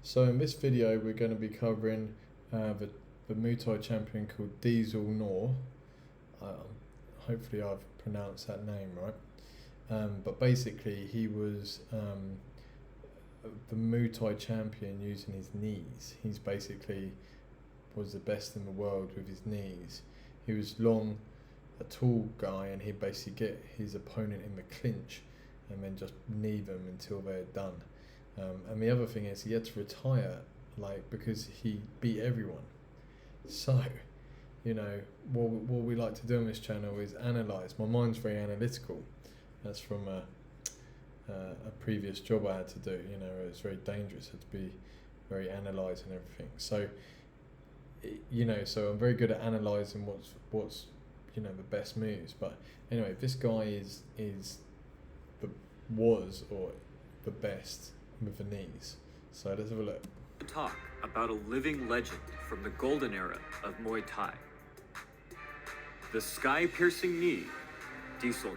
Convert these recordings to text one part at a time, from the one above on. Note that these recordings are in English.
So in this video we're going to be covering the Muay Thai champion called Dieselnoi. Hopefully I've pronounced that name right. But basically he was the Muay Thai champion using his knees. He's basically was the best in the world with his knees. He was long, a tall guy, and he'd basically get his opponent in the clinch and then just knee them until they're done. And the other thing is he had to retire because he beat everyone. So, what we like to do on this channel is analyse. My mind's very analytical. That's from a previous job I had to do. It was very dangerous. I had to be very analysing everything. So, so I'm very good at analysing what's the best moves. But anyway, this guy was the best with the knees. So let's have a look. Talk about a living legend from the golden era of Muay Thai. The sky-piercing knee, Dieselnoi.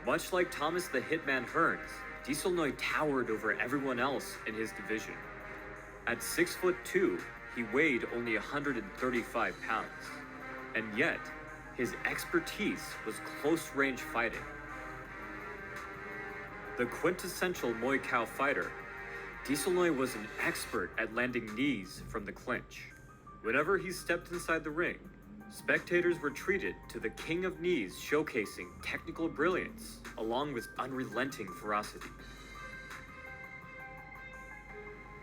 Much like Thomas the Hitman Hearns, Dieselnoi towered over everyone else in his division. At 6'2", he weighed only 135 pounds. And yet, his expertise was close-range fighting. The quintessential Muay Thai fighter, Dieselnoi was an expert at landing knees from the clinch. Whenever he stepped inside the ring, spectators were treated to the king of knees showcasing technical brilliance along with unrelenting ferocity.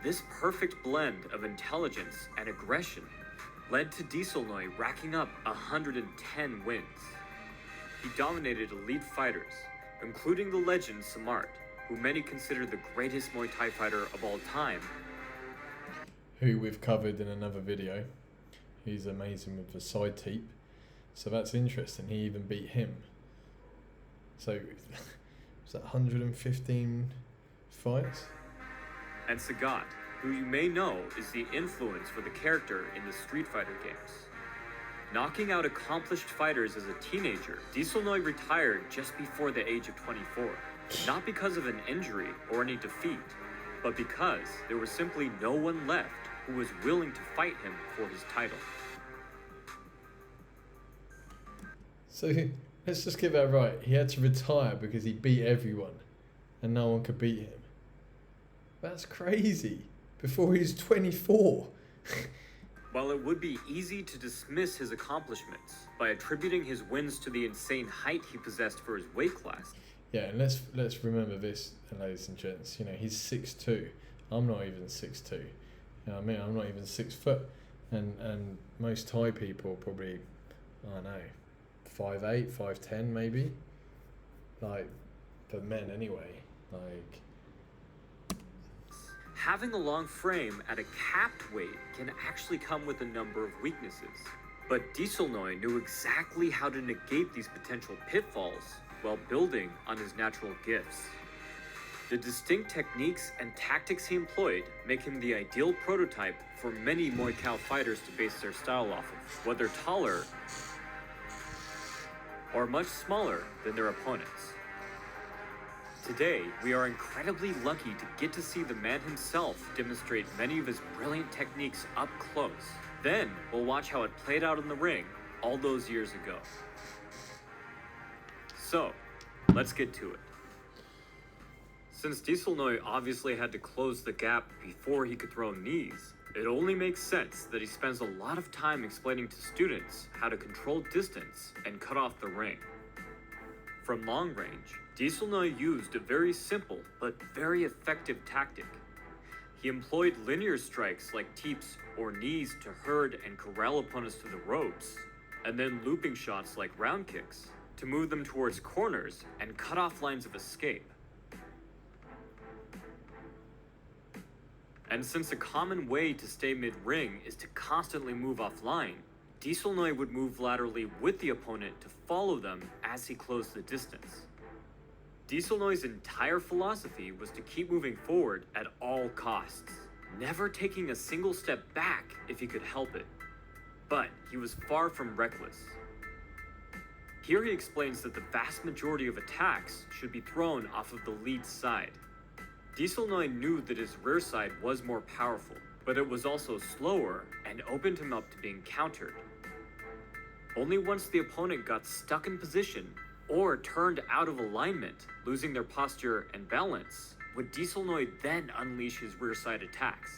This perfect blend of intelligence and aggression led to Dieselnoi racking up 110 wins. He dominated elite fighters, including the legend Samart, who many consider the greatest Muay Thai fighter of all time. Who we've covered in another video. He's amazing with the side teep. So that's interesting. He even beat him. So, was that 115 fights? And Sagat, who you may know is the influence for the character in the Street Fighter games. Knocking out accomplished fighters as a teenager, Dieselnoi retired just before the age of 24. Not because of an injury or any defeat, but because there was simply no one left who was willing to fight him for his title. So let's just get that right. He had to retire because he beat everyone and no one could beat him. That's crazy. Before he was 24. While it would be easy to dismiss his accomplishments by attributing his wins to the insane height he possessed for his weight class. Yeah, and let's remember this, ladies and gents. He's 6'2". I'm not even 6'2". You know what I mean? I'm not even 6 foot. And most Thai people probably, I don't know, 5'8", 5'10", maybe. For men anyway. Having a long frame at a capped weight can actually come with a number of weaknesses. But Dieselnoi knew exactly how to negate these potential pitfalls while building on his natural gifts. The distinct techniques and tactics he employed make him the ideal prototype for many Muay Thai fighters to base their style off of, whether taller or much smaller than their opponents. Today, we are incredibly lucky to get to see the man himself demonstrate many of his brilliant techniques up close. Then, we'll watch how it played out in the ring all those years ago. So, let's get to it. Since Dieselnoi obviously had to close the gap before he could throw knees, it only makes sense that he spends a lot of time explaining to students how to control distance and cut off the ring. From long range, Dieselnoi used a very simple but very effective tactic. He employed linear strikes like teeps or knees to herd and corral opponents to the ropes, and then looping shots like round kicks to move them towards corners and cut off lines of escape. And since a common way to stay mid-ring is to constantly move offline, Dieselnoi would move laterally with the opponent to follow them as he closed the distance. Dieselnoi's entire philosophy was to keep moving forward at all costs, never taking a single step back if he could help it. But he was far from reckless. Here he explains that the vast majority of attacks should be thrown off of the lead side. Dieselnoi knew that his rear side was more powerful, but it was also slower and opened him up to being countered. Only once the opponent got stuck in position or turned out of alignment, losing their posture and balance, would Dieselnoi then unleash his rear side attacks.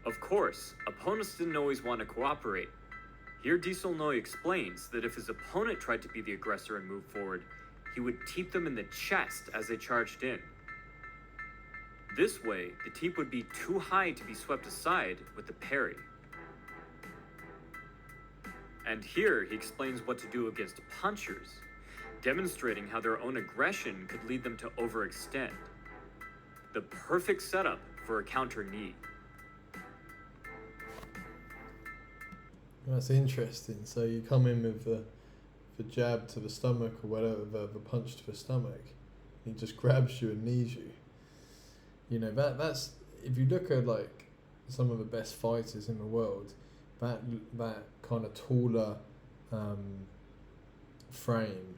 Of course, opponents didn't always want to cooperate. Here Dieselnoi explains that if his opponent tried to be the aggressor and move forward, he would teep them in the chest as they charged in. This way, the teep would be too high to be swept aside with the parry. And here he explains what to do against punchers, demonstrating how their own aggression could lead them to overextend. The perfect setup for a counter knee. That's interesting. So you come in with the jab to the stomach or whatever, the punch to the stomach. He just grabs you and knees you. You know, that's if you look at like some of the best fighters in the world, that kind of taller frame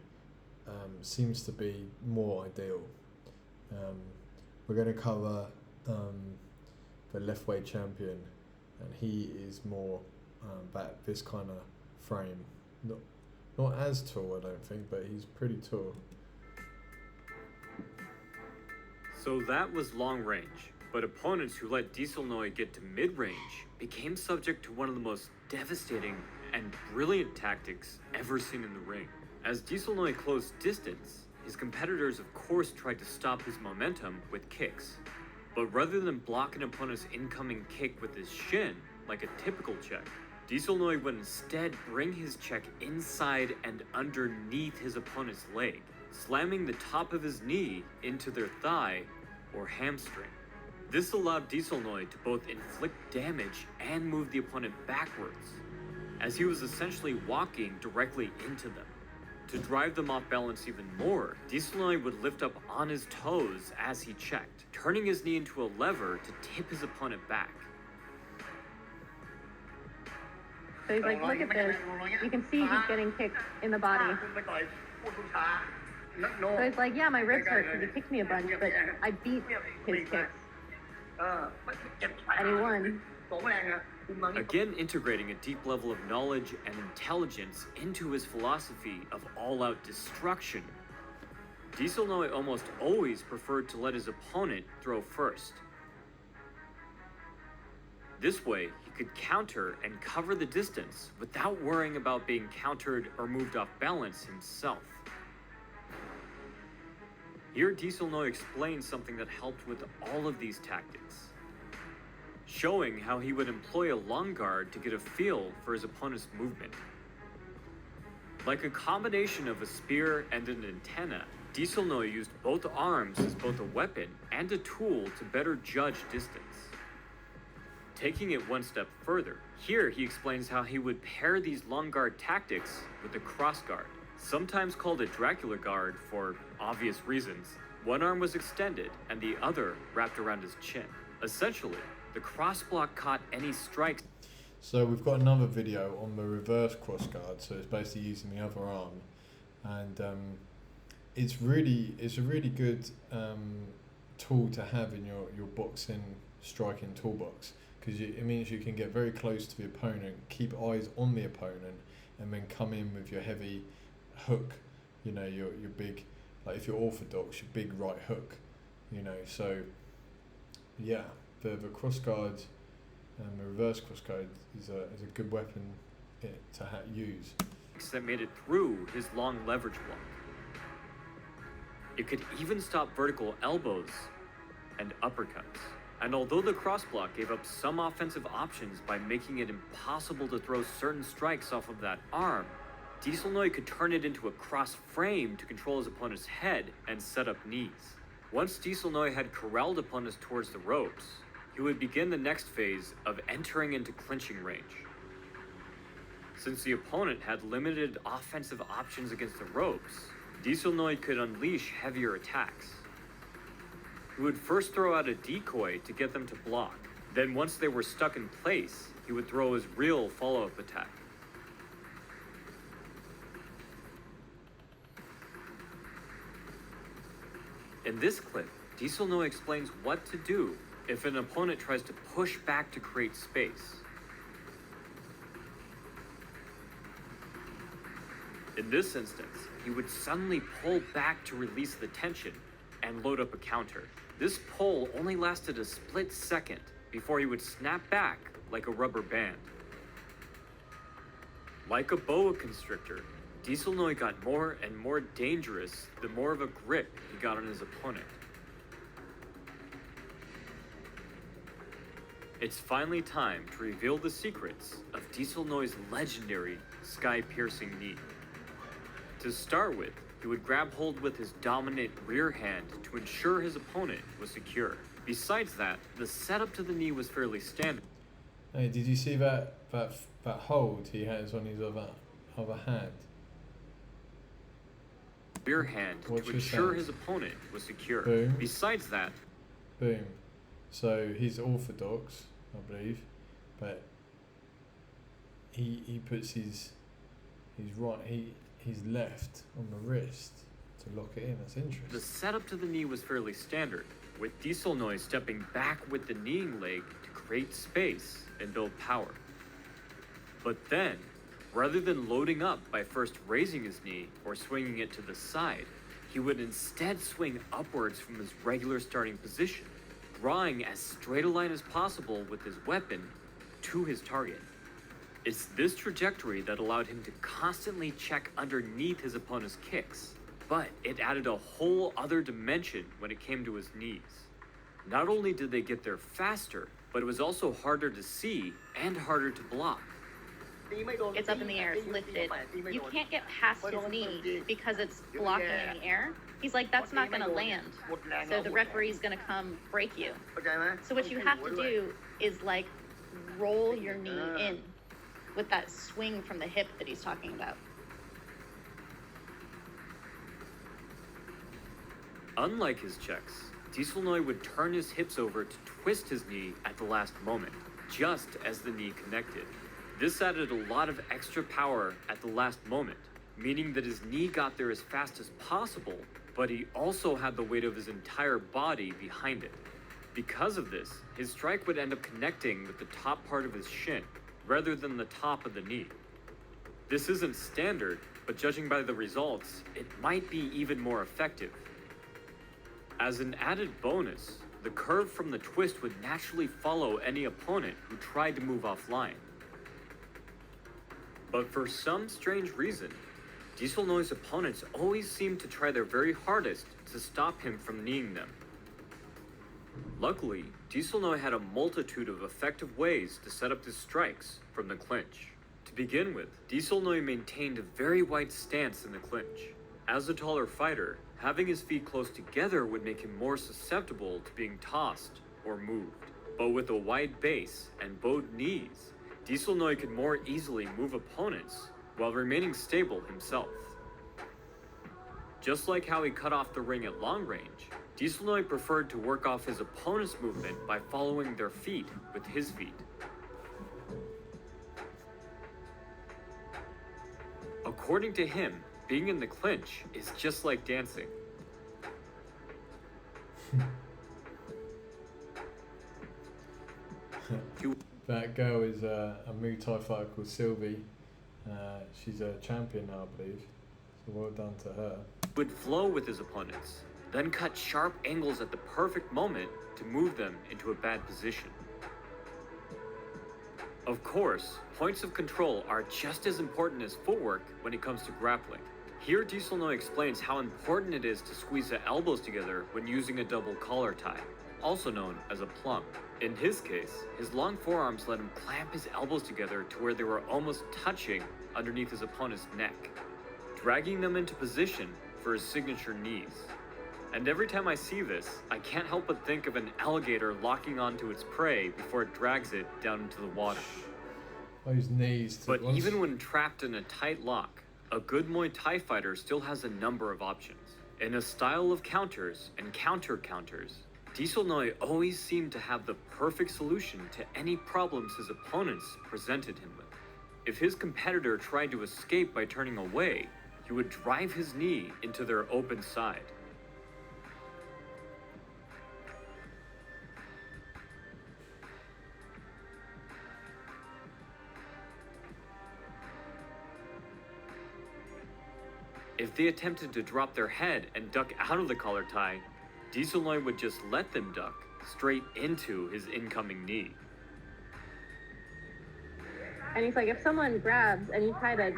seems to be more ideal. We're going to cover the left weight champion, and he is more this kind of frame. Not as tall, I don't think, but he's pretty tall. So that was long range, but opponents who let Dieselnoi get to mid-range became subject to one of the most devastating and brilliant tactics ever seen in the ring. As Dieselnoi closed distance, his competitors of course tried to stop his momentum with kicks. But rather than block an opponent's incoming kick with his shin, like a typical check, Dieselnoi would instead bring his check inside and underneath his opponent's leg, slamming the top of his knee into their thigh or hamstring. This allowed Dieselnoi to both inflict damage and move the opponent backwards, as he was essentially walking directly into them. To drive them off balance even more, Dieselnoi would lift up on his toes as he checked, turning his knee into a lever to tip his opponent back. So he's like, look at this. You can see he's getting kicked in the body. So he's like, yeah, my ribs hurt because he kicked me a bunch, but I beat his kicks. And he won. Again integrating a deep level of knowledge and intelligence into his philosophy of all-out destruction, Dieselnoi almost always preferred to let his opponent throw first. This way, he could counter and cover the distance without worrying about being countered or moved off balance himself. Here, Dieselnoi explains something that helped with all of these tactics, showing how he would employ a long guard to get a feel for his opponent's movement. Like a combination of a spear and an antenna, Dieselnoi used both arms as both a weapon and a tool to better judge distance. Taking it one step further, here he explains how he would pair these long guard tactics with a cross guard, sometimes called a Dracula guard for obvious reasons. One arm was extended and the other wrapped around his chin. Essentially, the cross block caught any strikes. So we've got another video on the reverse cross guard, so it's basically using the other arm, and it's a really good tool to have in your boxing striking toolbox, because it means you can get very close to the opponent, keep eyes on the opponent, and then come in with your heavy hook, you know, your big, like if you're orthodox, your big right hook, you know. So yeah, the cross guard and the reverse cross guard is a good weapon to use. That made it through his long leverage block. It could even stop vertical elbows and uppercuts. And although the cross block gave up some offensive options by making it impossible to throw certain strikes off of that arm, Dieselnoi could turn it into a cross frame to control his opponent's head and set up knees. Once Dieselnoi had corralled opponents towards the ropes, he would begin the next phase of entering into clinching range. Since the opponent had limited offensive options against the ropes, Dieselnoi could unleash heavier attacks. He would first throw out a decoy to get them to block. Then once they were stuck in place, he would throw his real follow-up attack. In this clip, Dieselnoi explains what to do if an opponent tries to push back to create space. In this instance, he would suddenly pull back to release the tension and load up a counter. This pull only lasted a split second before he would snap back like a rubber band. Like a boa constrictor, Dieselnoi got more and more dangerous the more of a grip he got on his opponent. It's finally time to reveal the secrets of Dieselnoi's legendary sky-piercing knee. To start with, he would grab hold with his dominant rear hand to ensure his opponent was secure. Besides that, the setup to the knee was fairly standard. Hey, did you see that hold he has on his other hand? Rear hand Watch to your ensure sound. his opponent was secure. Boom. Besides that, Boom. So he's orthodox, I believe, but he puts his left on the wrist to lock it in. That's interesting. the setup to the knee was fairly standard, with Dieselnoi stepping back with the kneeing leg to create space and build power. But then, rather than loading up by first raising his knee or swinging it to the side, he would instead swing upwards from his regular starting position, drawing as straight a line as possible with his weapon to his target. It's this trajectory that allowed him to constantly check underneath his opponent's kicks, but it added a whole other dimension when it came to his knees. Not only did they get there faster, but it was also harder to see and harder to block. It's up in the air, it's lifted. You can't get past his knee because it's blocking in the air. He's like, that's not going to land. So the referee's going to come break you. So what you have to do is like roll your knee in with that swing from the hip that he's talking about. Unlike his checks, Dieselnoi would turn his hips over to twist his knee at the last moment, just as the knee connected. This added a lot of extra power at the last moment, meaning that his knee got there as fast as possible, but he also had the weight of his entire body behind it. Because of this, his strike would end up connecting with the top part of his shin, rather than the top of the knee. This isn't standard, but judging by the results, it might be even more effective. As an added bonus, the curve from the twist would naturally follow any opponent who tried to move offline. But for some strange reason, Dieselnoi's opponents always seemed to try their very hardest to stop him from kneeing them. Luckily, Dieselnoi had a multitude of effective ways to set up his strikes from the clinch. To begin with, Dieselnoi maintained a very wide stance in the clinch. As a taller fighter, having his feet close together would make him more susceptible to being tossed or moved. But with a wide base and bowed knees, Dieselnoi could more easily move opponents while remaining stable himself. Just like how he cut off the ring at long range, Dieselnoi preferred to work off his opponent's movement by following their feet with his feet. According to him, being in the clinch is just like dancing. That girl is a Muay Thai fighter called Sylvie. She's a champion now, I believe. So well done to her. Would flow with his opponents, then cut sharp angles at the perfect moment to move them into a bad position. Of course, points of control are just as important as footwork when it comes to grappling. Here Dieselnoi explains how important it is to squeeze the elbows together when using a double collar tie, also known as a plum. In his case, his long forearms let him clamp his elbows together to where they were almost touching underneath his opponent's neck, dragging them into position for his signature knees. And every time I see this, I can't help but think of an alligator locking onto its prey before it drags it down into the water. Those knees. But even when trapped in a tight lock, a good Muay Thai fighter still has a number of options. In a style of counters and counter-counters, Dieselnoi always seemed to have the perfect solution to any problems his opponents presented him with. If his competitor tried to escape by turning away, he would drive his knee into their open side. If they attempted to drop their head and duck out of the collar tie, Dieselnoi would just let them duck straight into his incoming knee. And he's like, if someone grabs and you try to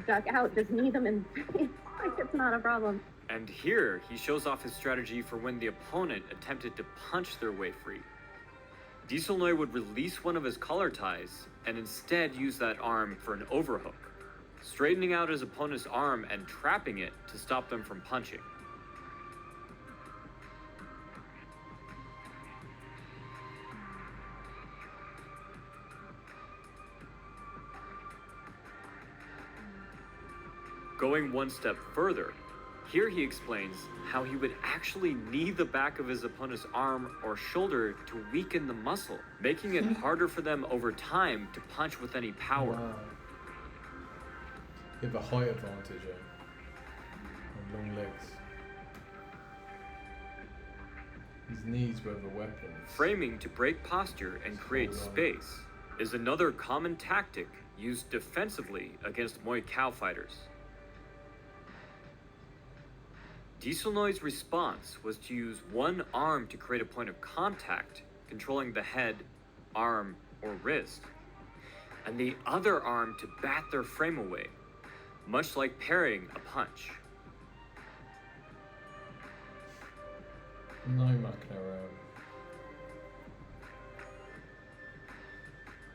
duck out, just knee them in the face. Like, it's not a problem. And here, he shows off his strategy for when the opponent attempted to punch their way free. Dieselnoi would release one of his collar ties and instead use that arm for an overhook, straightening out his opponent's arm and trapping it to stop them from punching. Going one step further, here he explains how he would actually knee the back of his opponent's arm or shoulder to weaken the muscle, making it harder for them over time to punch with any power. Wow. You have a height advantage, and long legs. His knees were the weapon. Framing to break posture and create space is another common tactic used defensively against Muay Thai fighters. Dieselnoi's response was to use one arm to create a point of contact, controlling the head, arm, or wrist, and the other arm to bat their frame away, much like parrying a punch. No mucking around.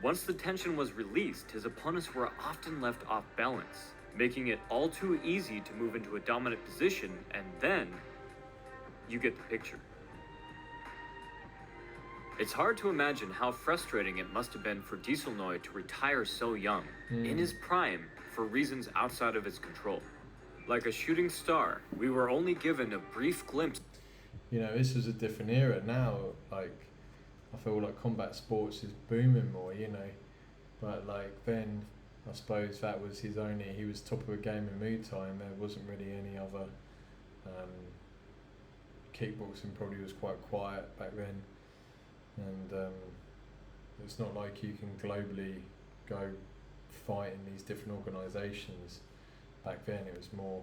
Once the tension was released, his opponents were often left off balance, making it all too easy to move into a dominant position, and then you get the picture. It's hard to imagine how frustrating it must have been for Dieselnoi to retire so young, in his prime, for reasons outside of his control. Like a shooting star, we were only given a brief glimpse. You know, this was a different era. Now, like, I feel like combat sports is booming more, you know, but like then, I suppose that was he was top of the game in Muay Thai, and there wasn't really any other. Kickboxing probably was quite quiet back then, and it's not like you can globally go fight in these different organisations. Back then it was more,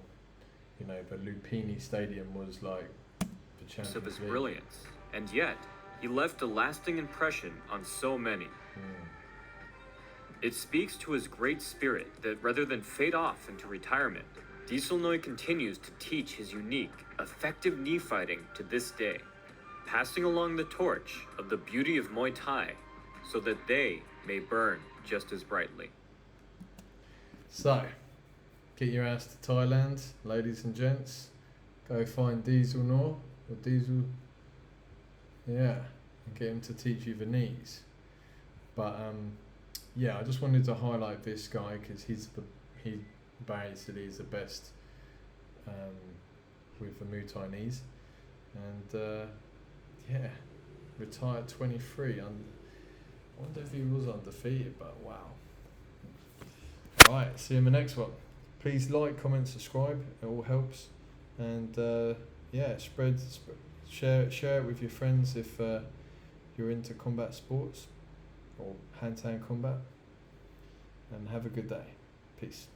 you know, the Lupini Stadium was like the Champions Of his League. brilliance, and yet he left a lasting impression on so many. It speaks to his great spirit that rather than fade off into retirement, Dieselnoi continues to teach his unique, effective knee fighting to this day, passing along the torch of the beauty of Muay Thai so that they may burn just as brightly. So, get your ass to Thailand, ladies and gents. Go find Dieselnoi or Diesel, and get him to teach you the knees. But yeah, I just wanted to highlight this guy because he basically is the best with the Muay Thai knees, and retired 23. I wonder if he was undefeated, but wow. Alright, see you in the next one. Please like, comment, subscribe, it all helps, and share it with your friends if you're into combat sports or hand-to-hand combat, and have a good day. Peace.